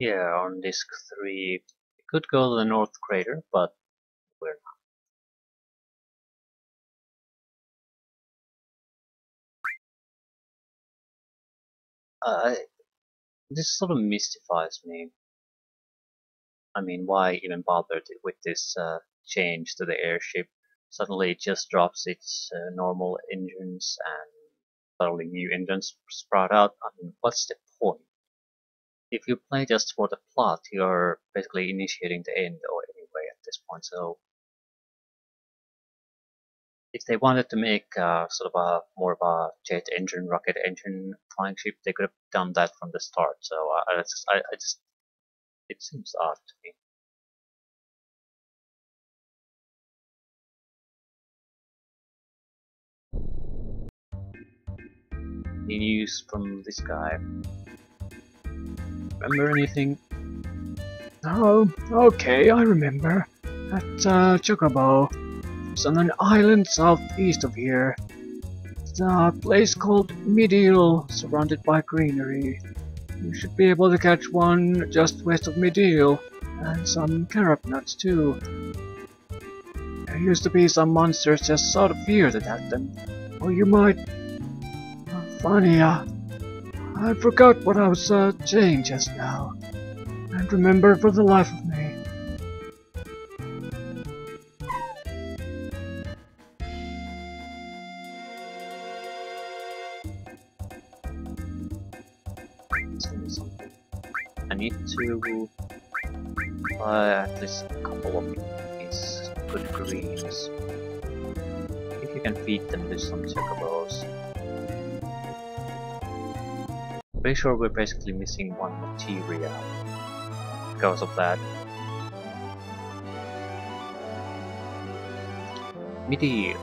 Yeah, on disk 3. We could go to the North Crater, but we're not. This sort of mystifies me. I mean, why even bother with this change to the airship? Suddenly it just drops its normal engines and suddenly new engines sprout out. I mean, what's the point? If you play just for the plot, you're basically initiating the end or anyway at this point. So if they wanted to make sort of a more of a jet engine, rocket engine flying ship, they could have done that from the start. So I just it seems odd to me. Any news from this guy? Remember anything? Oh, okay, I remember. At Chocobo. It's on an island southeast of here. It's a place called Meteor, surrounded by greenery. You should be able to catch one just west of Medeal, and some carrot nuts too. There used to be some monsters just sort of feared at them. Or you might... funny, I forgot what I was saying just now. Can't remember for the life of me. I need to buy at least a couple of these good greens. I think you can feed them to some chocobos. Pretty sure we're basically missing one materia because of that. Medial.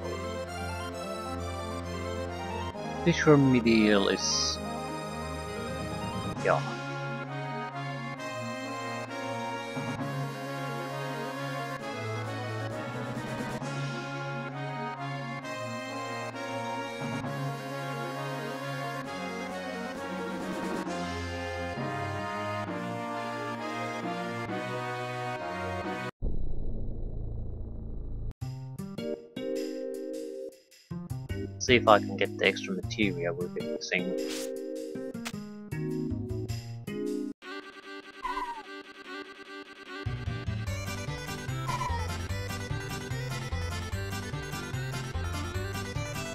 Pretty sure medial is... yeah. See if I can get the extra materia we'll be missing.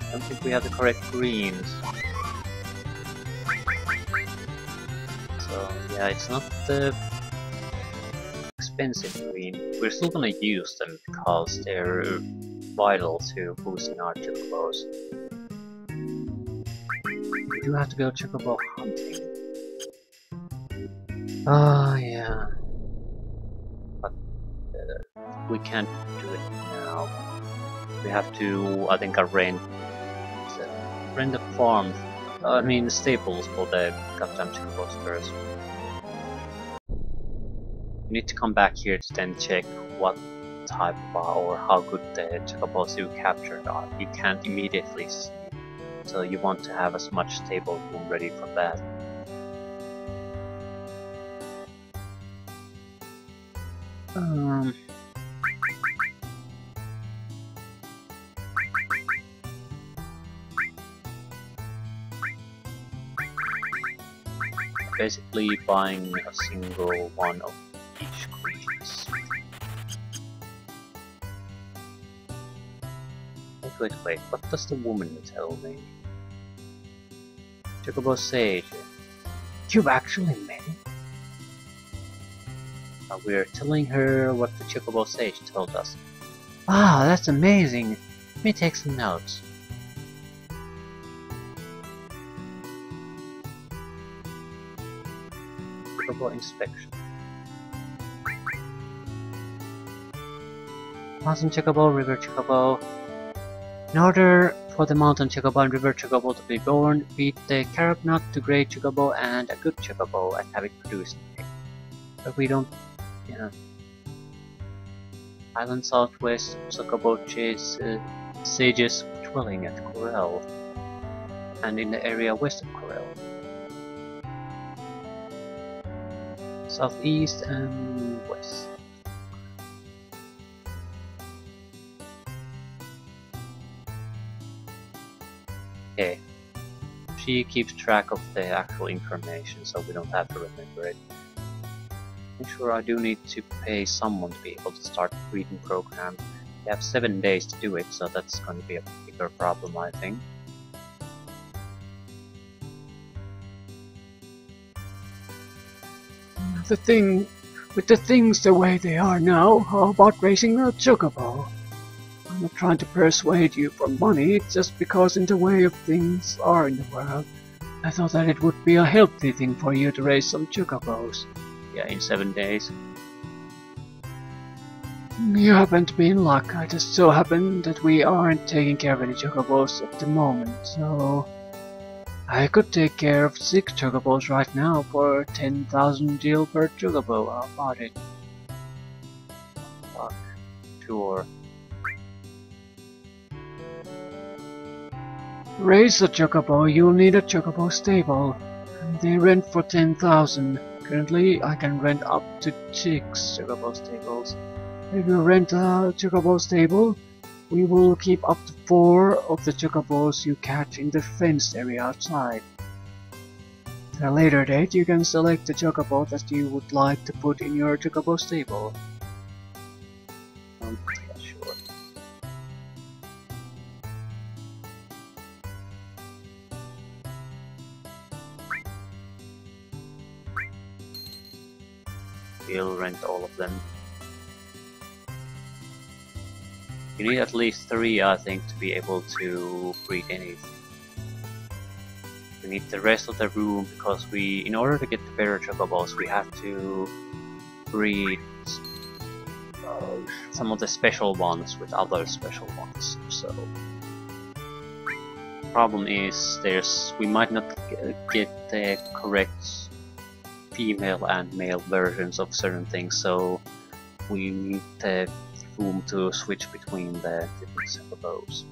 I don't think we have the correct greens. So yeah, it's not the expensive green. We're still gonna use them because they're vital to boosting our chocobos. We do have to go chocobo hunting. Ah, yeah. But we can't do it now. We have to, I think, rent a farm. I mean, stables for the goddamn chocobos first. We need to come back here to then check what type of or how good the chocobos you captured are. You can't immediately see, so you want to have as much stable room ready for that. Basically buying a single one of each greens. Wait, what does the woman tell me? Chocobo Sage. You've actually met it? We're telling her what the Chocobo Sage told us. Ah, that's amazing. Let me take some notes. Chocobo inspection. Mountain Chocobo, River Chocobo. In order for the Mountain Chocobo and River Chocobo to be born, feed the carrot nut to Grey Chocobo and a good Chocobo and have it produced. But we don't, you know. Island southwest, Chocobo sages dwelling at Corel, and in the area west of Corel. southeast and west. Okay. She keeps track of the actual information, so we don't have to remember it. I'm sure I do need to pay someone to be able to start the breeding program. We have 7 days to do it, so that's going to be a bigger problem, I think. With the things the way they are now, how about raising a chocobo? I'm not trying to persuade you for money, just because in the way of things are in the world, I thought that it would be a healthy thing for you to raise some chocobos. Yeah, in 7 days. You happen to be in luck. I just so happen that we aren't taking care of any chocobos at the moment, so I could take care of 6 chocobos right now for 10,000 gil per chocobo. How about it? Fuck. Sure. To raise a chocobo, you'll need a chocobo stable. And they rent for 10,000. Currently, I can rent up to 6 chocobo stables. If you rent a chocobo stable, we will keep up to 4 of the chocobos you catch in the fenced area outside. At a later date, you can select the chocobo that you would like to put in your chocobo stable. Yeah, sure. We'll rent all of them. You need at least 3, I think, to be able to breed anything. We need the rest of the room because in order to get the better chocobos, we have to breed some of the special ones with other special ones. So, problem is, we might not get the correct female and male versions of certain things. So, we need the room to switch between the different chocobos.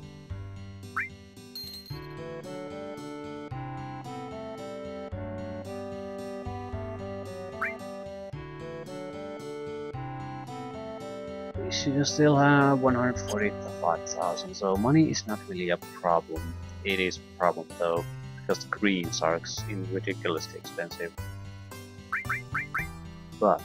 We should still have 145,000, So money is not really a problem. It is a problem though, because the greens are ridiculously expensive. But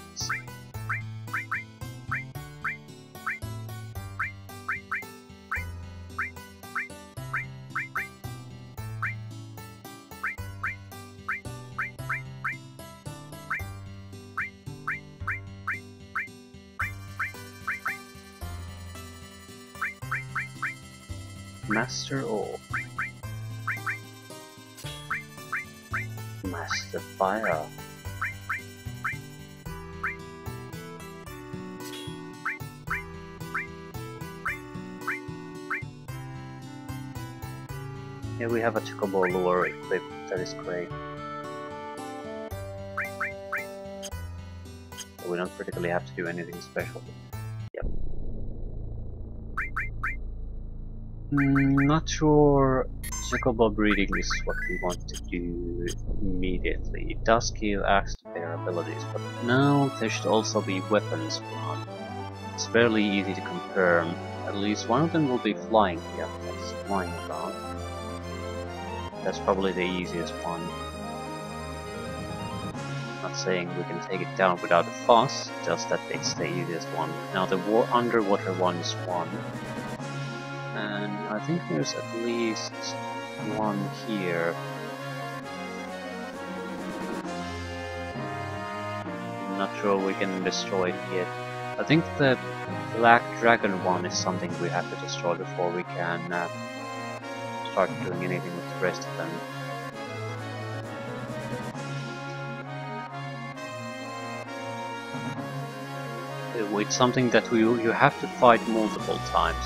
Master or Master Fire. Yeah, we have a Chocobo lure equipped, that is great. So we don't particularly have to do anything special. Yep. Not sure Chocobo breeding is what we want to do immediately. It does give access to their abilities, but now there should also be weapons one. It's fairly easy to confirm. At least one of them will be flying. Yep, that's flying around. That's probably the easiest one. Not saying we can take it down without a fuss, just that it's the easiest one. Now the underwater one is one. And I think there's at least one here. I'm not sure we can destroy it yet. I think the Black Dragon one is something we have to destroy before we can start doing anything with the rest of them. It's something that you have to fight multiple times.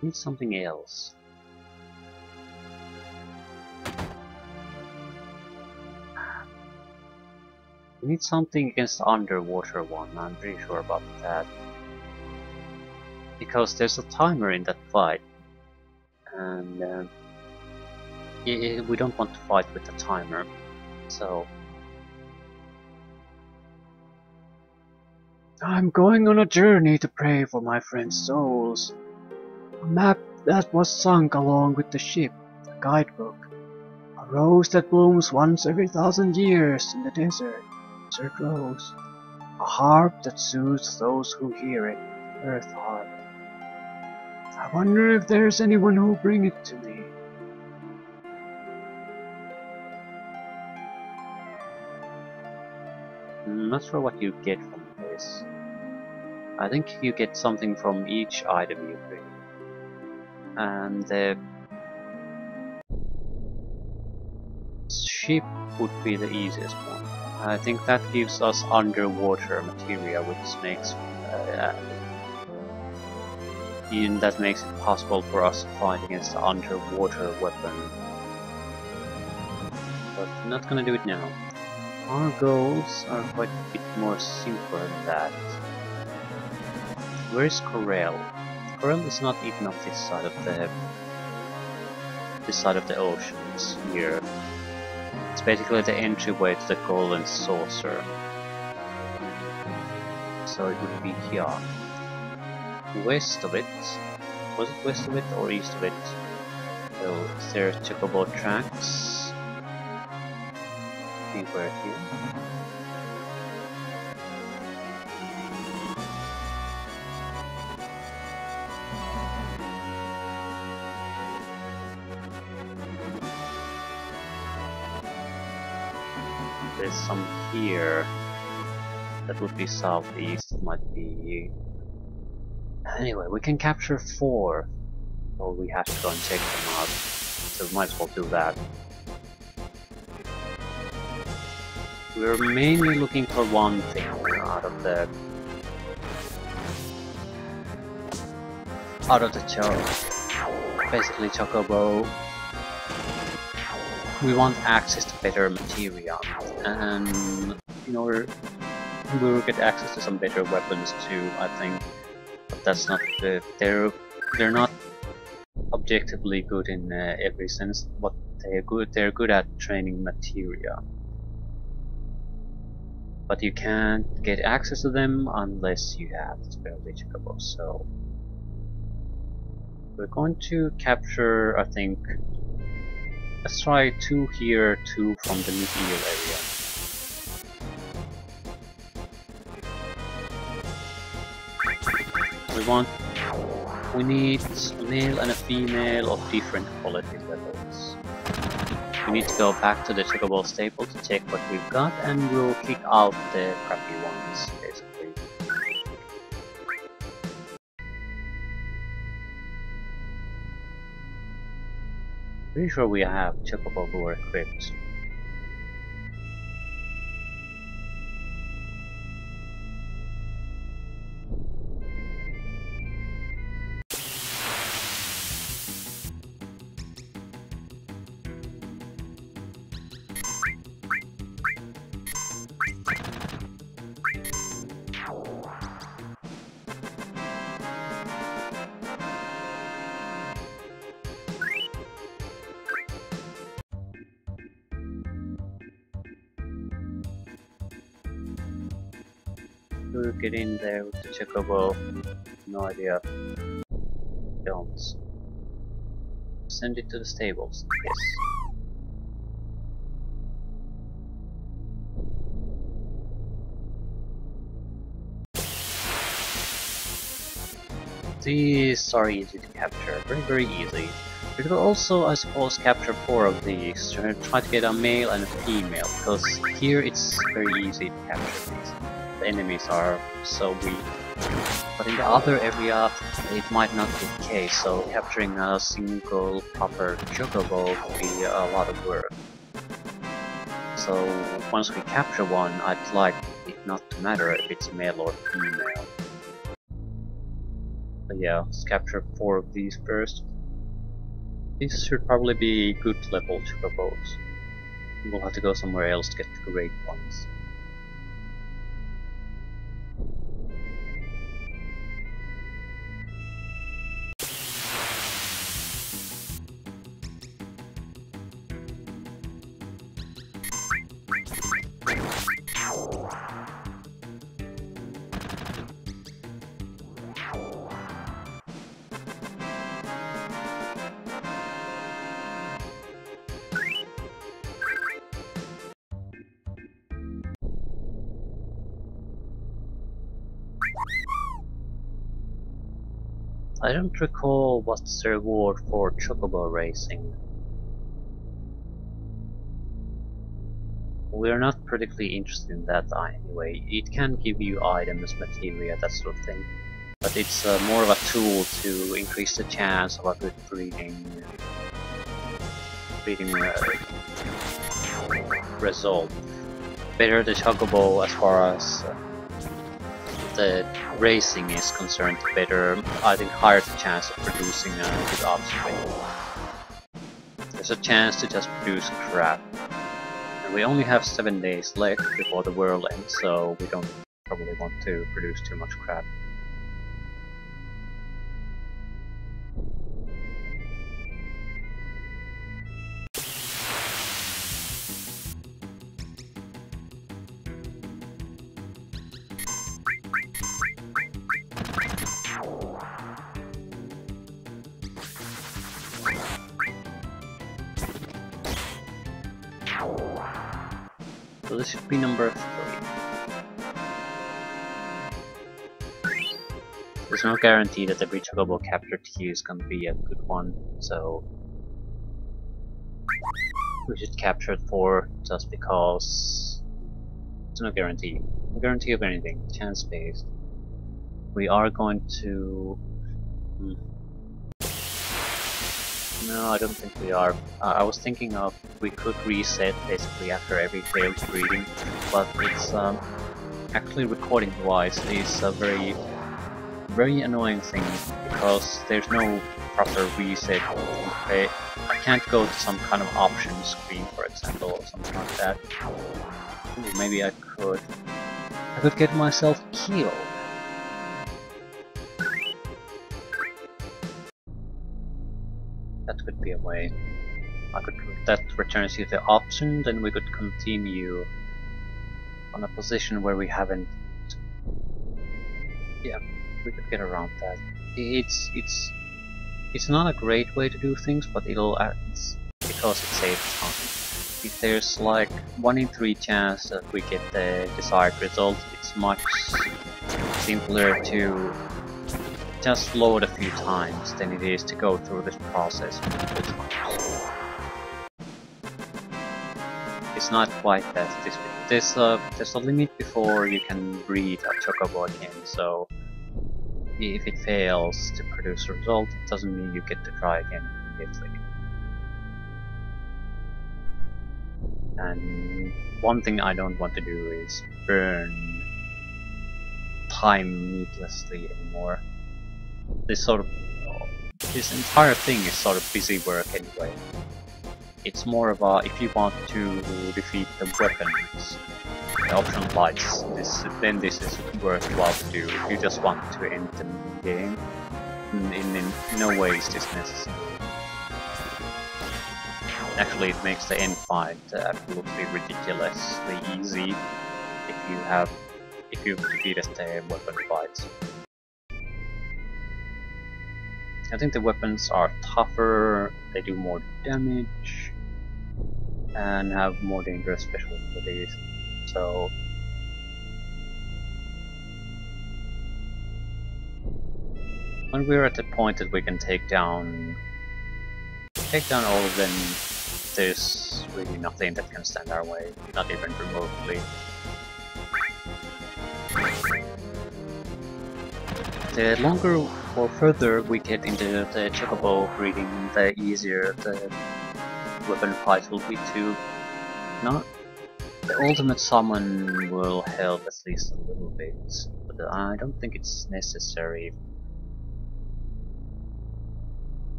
Need something else. We need something against the underwater one, I'm pretty sure about that. Because there's a timer in that fight, and we don't want to fight with the timer, so... I'm going on a journey to pray for my friends' souls. A map that was sunk along with the ship, a guidebook. A rose that blooms once every 1,000 years in the desert, desert rose. A harp that soothes those who hear it, earth harp. I wonder if there's anyone who'll bring it to me. I'm not sure what you get from this. I think you get something from each item you bring. And the ship would be the easiest one. I think that gives us underwater materia, which makes that makes it possible for us to fight against the underwater weapon. But I'm not gonna do it now. Our goals are quite a bit more simpler than that. Where is Corel? Corel is not even on this side of the oceans here. It's basically the entryway to the Golden Saucer. So it would be here. West of it. Was it west of it or east of it? Well, is there Chocobo tracks? Anywhere here. There's some here. That would be southeast, might be... Anyway, we can capture 4. Or we have to go and check them out. So we might as well do that. We're mainly looking for one thing out of the basically Chocobo. We want access to better materia, and in order we will get access to some better weapons too, I think. But that's not they're not objectively good in every sense, but they're good at training materia. But you can't get access to them unless you have the specialty Chocobo. So we're going to capture, I think, let's try 2 here, 2 from the meteor area. We need a male and a female of different quality levels. We need to go back to the Chocobo stable to check what we've got, and we'll kick out the crappy ones, basically. Pretty sure we have Chocobo who are equipped. We'll get in there with the Chocobo. No idea. Don't. Send it to the stables. Yes. These are easy to capture. Very easy. We could also, I suppose, capture 4 of these. Try to get a male and a female, because here it's very easy to capture these. The enemies are so weak. But in the other area, it might not be the case, so capturing a single proper Chocobo would be a lot of work. So once we capture one, I'd like it not to matter if it's male or female. But yeah, let's capture 4 of these first. These should probably be good level Chocobos. We'll have to go somewhere else to get the great ones. I don't recall what's the reward for Chocobo racing. We're not particularly interested in that anyway. It can give you items, materia, that sort of thing. But it's more of a tool to increase the chance of a good breeding result. Better the Chocobo as far as the racing is concerned, better, I think, higher the chance of producing a good offspring. There's a chance to just produce crap. And we only have 7 days left before the world ends, so we don't probably want to produce too much crap. So this should be number 3. There's no guarantee that every Chocobo captured here is gonna be a good one, so we should capture 4 just because there's no guarantee. No guarantee of anything, chance based. We are going to... No, I don't think we are. I was thinking of we could reset basically after every failed breeding, but it's actually recording wise is a very annoying thing because there's no proper reset. I can't go to some kind of options screen, for example, or something like that. Ooh, maybe I could get myself killed. That could be a way. That returns you the option, then we could continue on a position where we haven't. Yeah, we could get around that. It's not a great way to do things, but it's because it saves time. If there's like 1 in 3 chance that we get the desired result, it's much simpler to just load a few times than it is to go through this process multiple times. It's not quite that difficult. There's a limit before you can breed a Chocobo again, so if it fails to produce a result, it doesn't mean you get to try again immediately. And one thing I don't want to do is burn time needlessly anymore. This entire thing is sort of busy work anyway. It's more of a, if you want to defeat the weapons, the optional lights, then this is worthwhile to do. If you just want to end the game, in no way is this necessary. Actually, it makes the end fight absolutely ridiculously easy if you've defeated the weapon fights. I think the weapons are tougher, they do more damage, and have more dangerous special abilities. So when we're at the point that we can take down all of them, there's really nothing that can stand our way, not even remotely. The longer or further we get into the Chocobo breeding, the easier the weapon fight will be too. Not the ultimate summon will help at least a little bit, but I don't think it's necessary.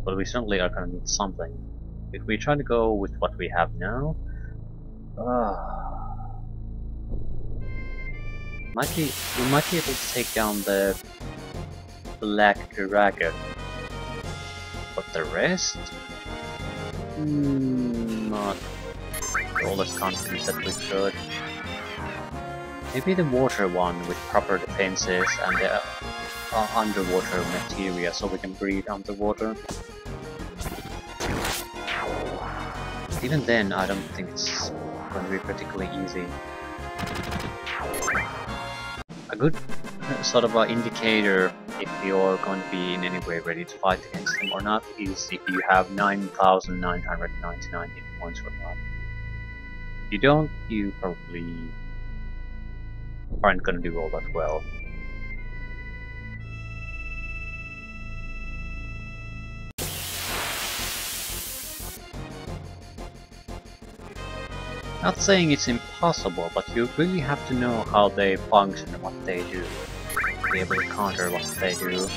But we certainly are gonna need something. If we try to go with what we have now, we might be able to take down the Black Dragon, but the rest? Not all as confident that we should. Maybe the water one with proper defenses and the underwater materia so we can breathe underwater. Even then, I don't think it's going to be particularly easy. A sort of an indicator if you're going to be in any way ready to fight against them or not is if you have 9,999 hit points or not. If you don't, you probably aren't going to do all that well. Not saying it's impossible, but you really have to know how they function and what they do. Be able to counter what they do.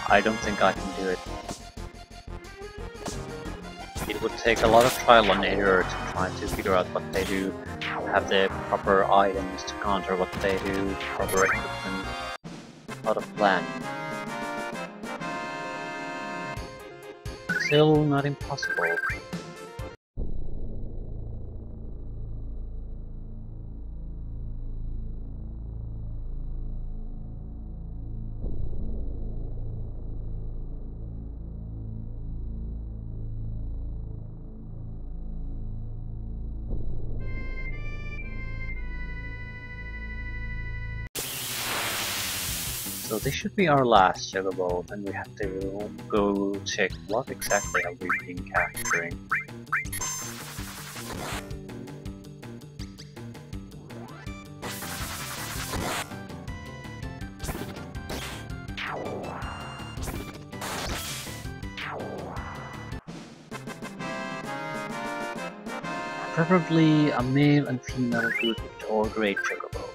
I don't think I can do it. It would take a lot of trial and error to try to figure out what they do, have the proper items to counter what they do, proper equipment, a lot of planning. Still not impossible. So this should be our last Chocobo, and we have to go check what exactly have we been capturing. Preferably a male and female good or great Chocobo.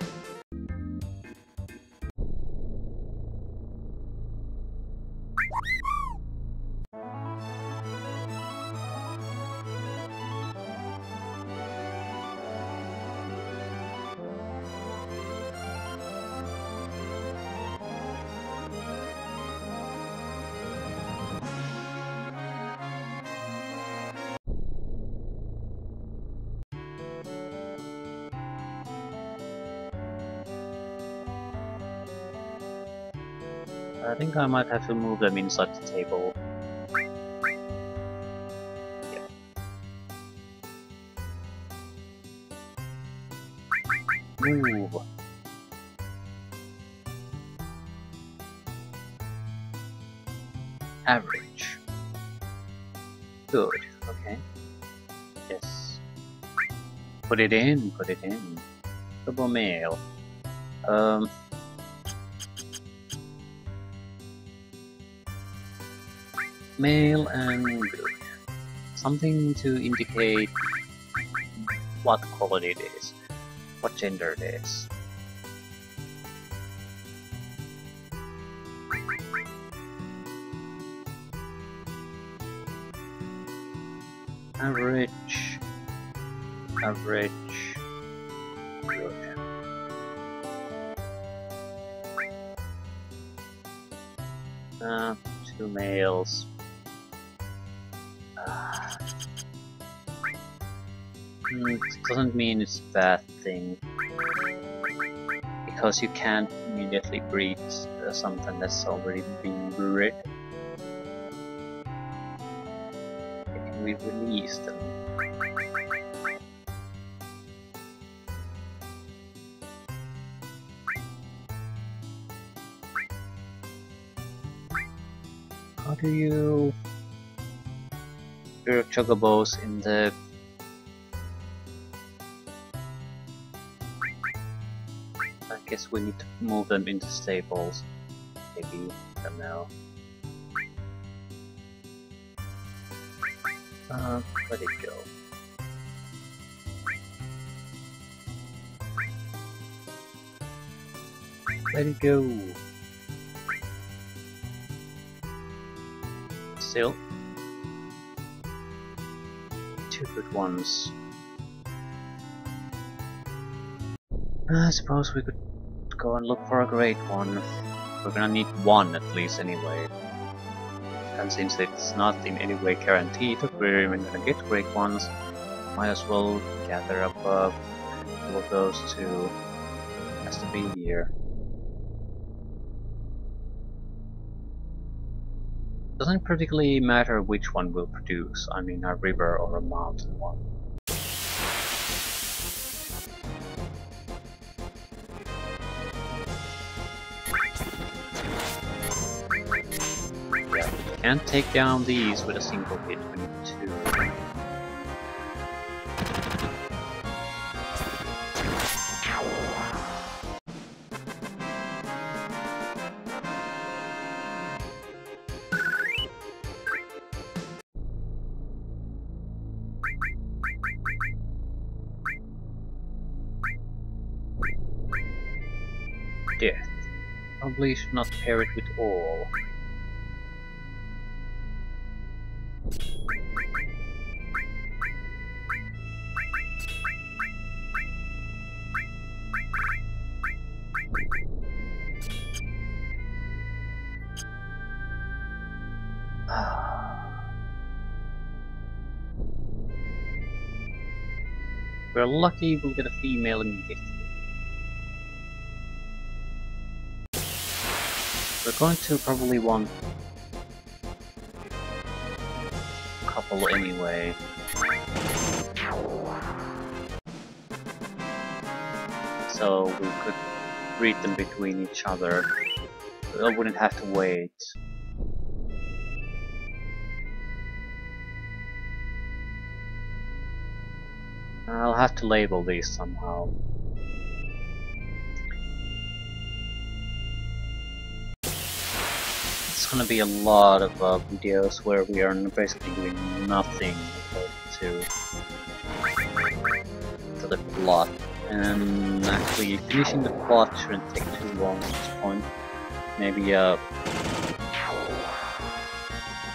I think I might have to move them inside the table. Yep. Move. Average. Good, okay. Yes. Put it in, put it in. Double male. Male and good. Something to indicate what quality it is, what gender it is. Average. Average. Good. Two males. It doesn't mean it's a bad thing, because you can't immediately breed something that's already been bred. Can we release them? How do you your Chocobos in the I guess we need to move them into stables. Maybe, I don't know. Let it go. Let it go. Still. Two good ones. I suppose we could go and look for a great one. We're gonna need one at least anyway. And since it's not in any way guaranteed that we're even gonna get great ones, might as well gather up two of those two. Has to be here. Doesn't particularly matter which one will produce, I mean a river or a mountain one. can't take down these with a single hit, we need two. Death. Probably should not pair it with all. We're lucky we'll get a female immediately. We're going to probably want a couple anyway. So we could breed them between each other. I wouldn't have to wait. I'll have to label these somehow. It's gonna be a lot of videos where we are basically doing nothing to the plot. And actually finishing the plot shouldn't take too long at this point. Maybe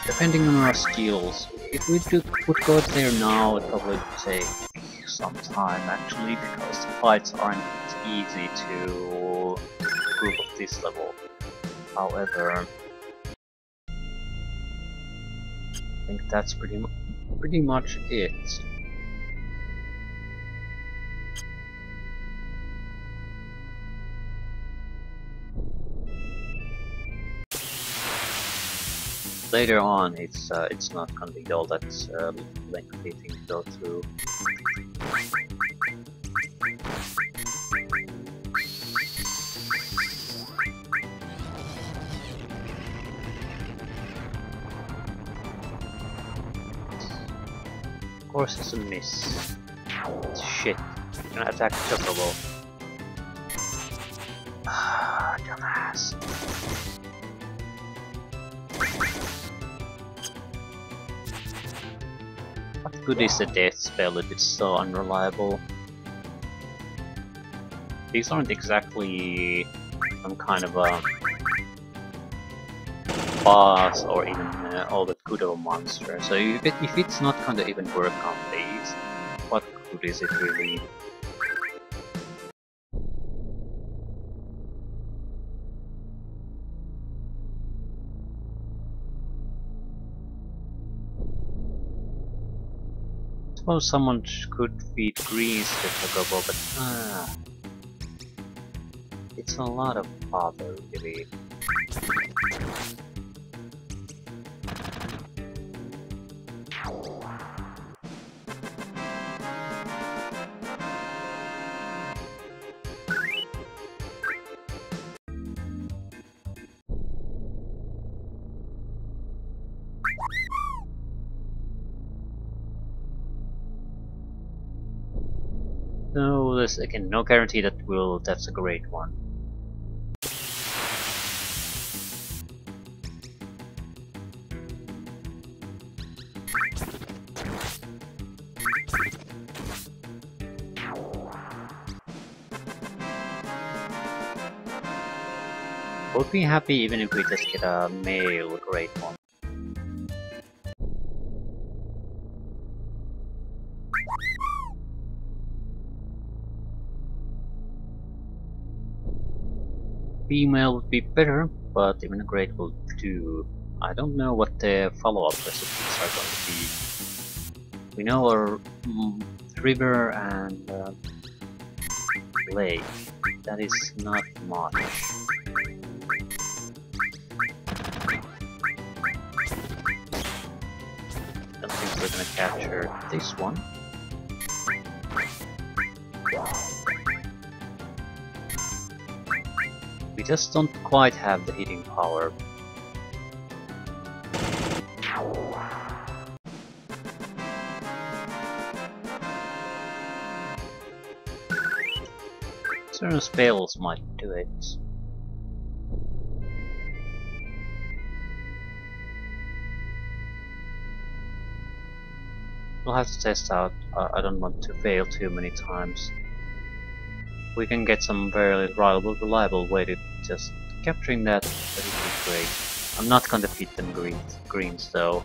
depending on our skills. If we would go there now, it probably would take some time actually, because the fights aren't easy to prove at this level. However, I think that's pretty much it. Later on, it's not gonna be all that lengthy thing to go through. Of course, it's a miss. Shit, I'm gonna attack Chocobo. Ah, dumbass. What good is a death spell if it's so unreliable? These aren't exactly some kind of a boss or even all that good of a monster. So if it's not gonna even work on these, what good is it really? Suppose someone could feed greens to Chocobo, but it's a lot of bother really. No, there's again no guarantee that that's a great one. Would be happy even if we just get a male great one. Female would be better, but even a great will do. I don't know what the follow-up recipes are going to be. We know our river and lake. That is not much. Don't think we're gonna capture this one. We just don't quite have the hitting power. Certain spells might do it. We'll have to test out. I don't want to fail too many times. We can get some very reliable way to just capturing that. That would be great. I'm not gonna defeat them greens though.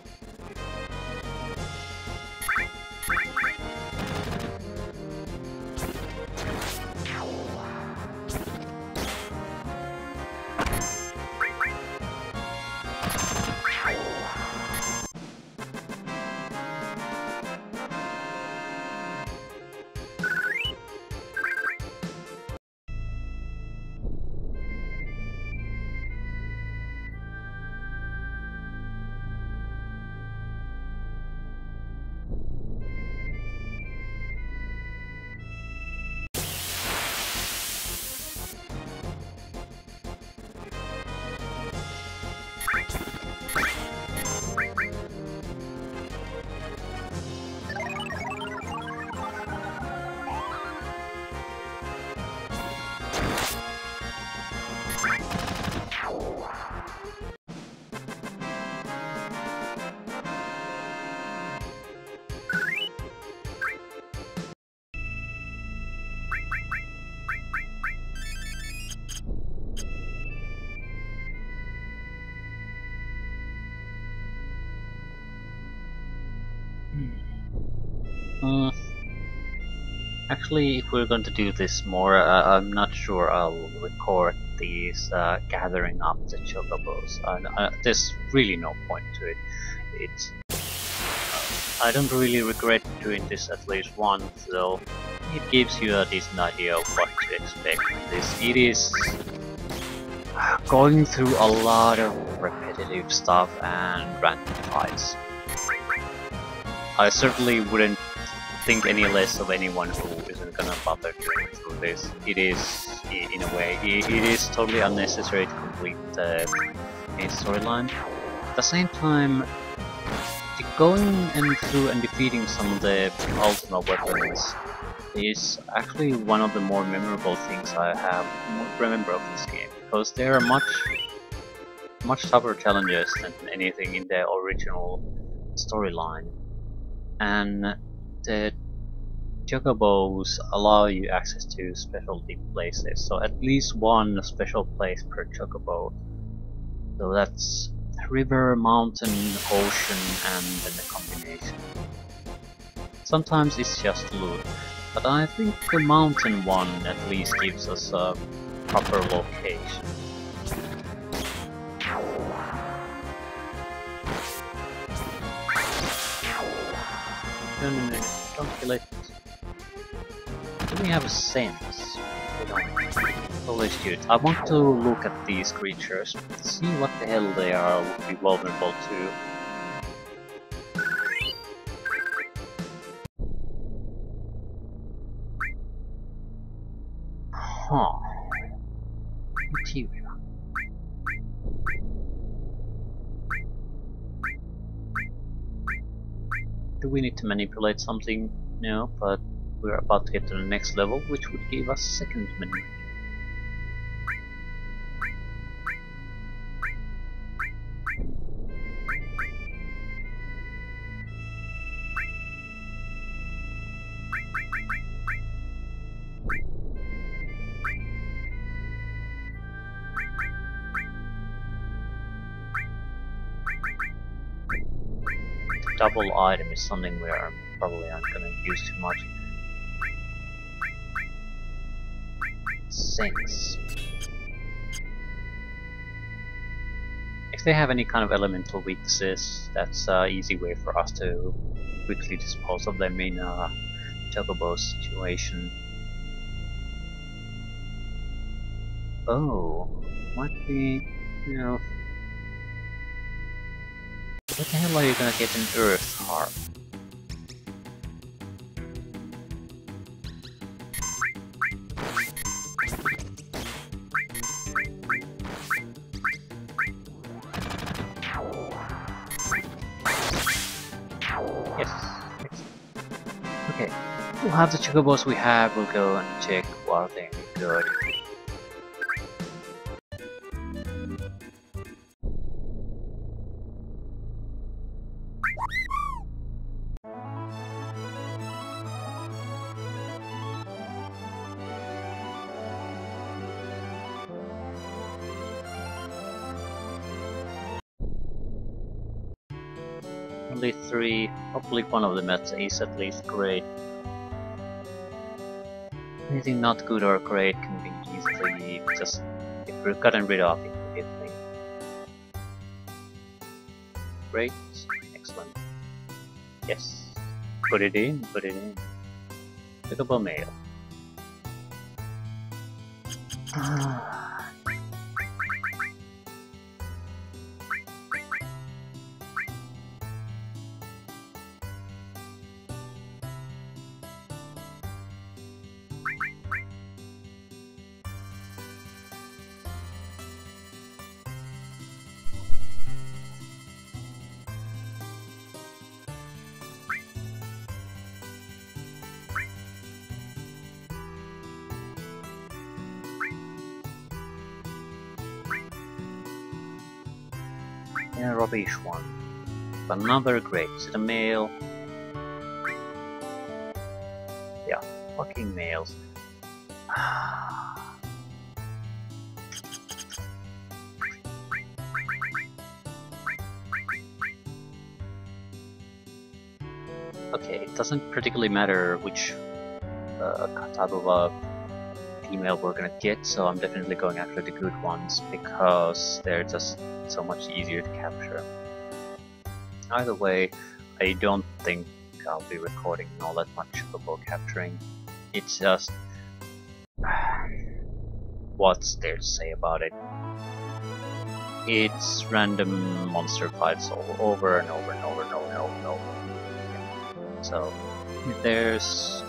Actually, if we're going to do this more, I'm not sure I'll record these gathering up the chocobos. There's really no point to it. It's I don't really regret doing this at least once, though. It gives you a decent idea of what to expect from this. It is going through a lot of repetitive stuff and random fights. I certainly wouldn't think any less of anyone who isn't gonna bother going through this. It is, in a way, it is totally unnecessary to complete the main storyline. At the same time, going and through and defeating some of the ultimate weapons is actually one of the more memorable things I have remember of this game, because there are much tougher challenges than anything in the original storyline, and the Chocobos allow you access to specialty places, so at least one special place per Chocobo. So that's river, mountain, ocean, and then the combination. Sometimes it's just loot, but I think the mountain one at least gives us a proper location. No, don't kill it. Do we have a sense? We don't. Always good. I want to look at these creatures, see what the hell they are, would be vulnerable to. Huh. Material. Do we need to manipulate something? No, but we're about to get to the next level, which would give us second menu. Double item is something we are probably aren't gonna use too much. Sinks. If they have any kind of elemental weaknesses, that's an easy way for us to quickly dispose of them in a Chocobo situation. Oh, might be, you know. What the hell are you gonna get an earth harp? Yes. Okay. We'll have the chocobos we have, we'll go and check what they need. good. Only 3. Hopefully one of them is at least great. Anything not good or great can be easily just gotten rid of immediately. Great, excellent. Yes, put it in, put it in. Chocobo mail. Yeah, rubbish one. Another great. Is it a male? Yeah, fucking males. Okay, it doesn't particularly matter which type of female we're gonna get, so I'm definitely going after the good ones because they're just so much easier to capture. Either way, I don't think I'll be recording all that much Chocobo capturing. It's just what's there to say about it? It's random monster fights all over and over and over and over and over and over. Yeah. So if there's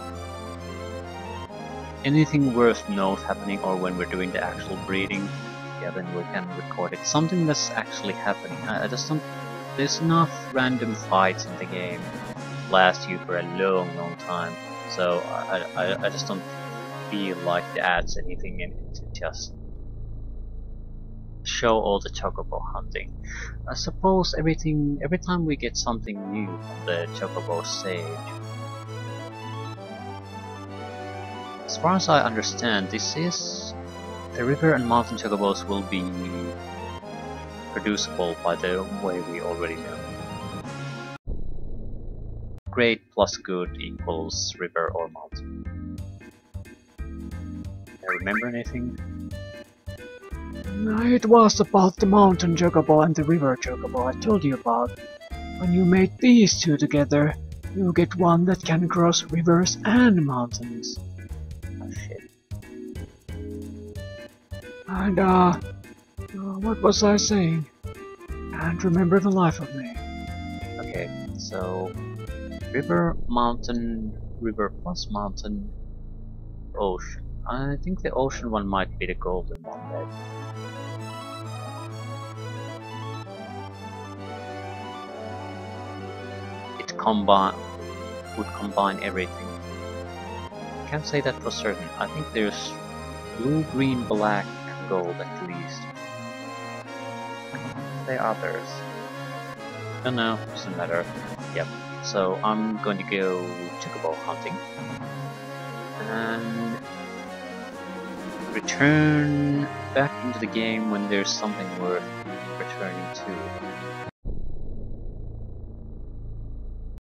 anything worth note happening, or when we're doing the actual breeding, yeah, then we can record it. Something that's actually happening. I just don't. There's enough random fights in the game last you for a long time, so I just don't feel like it adds anything in it to just show all the Chocobo hunting. I suppose every time we get something new on the Chocobo stage. As far as I understand, this is the river and mountain Chocobos will be producible by the way we already know. Great plus good equals river or mountain. I remember anything? It was about the mountain Chocobo and the river Chocobo I told you about. When you make these two together, you get one that can cross rivers and mountains. Oh shit. And what was I saying? Can't remember the life of me. Okay, so river, mountain, river plus mountain, ocean. I think the ocean one might be the golden one there. It would combine everything. Can't say that for certain. I think there's blue, green, black, gold at least. The others. Don't know, doesn't matter. Yep. So I'm going to go Chocobo hunting and return back into the game when there's something worth returning to.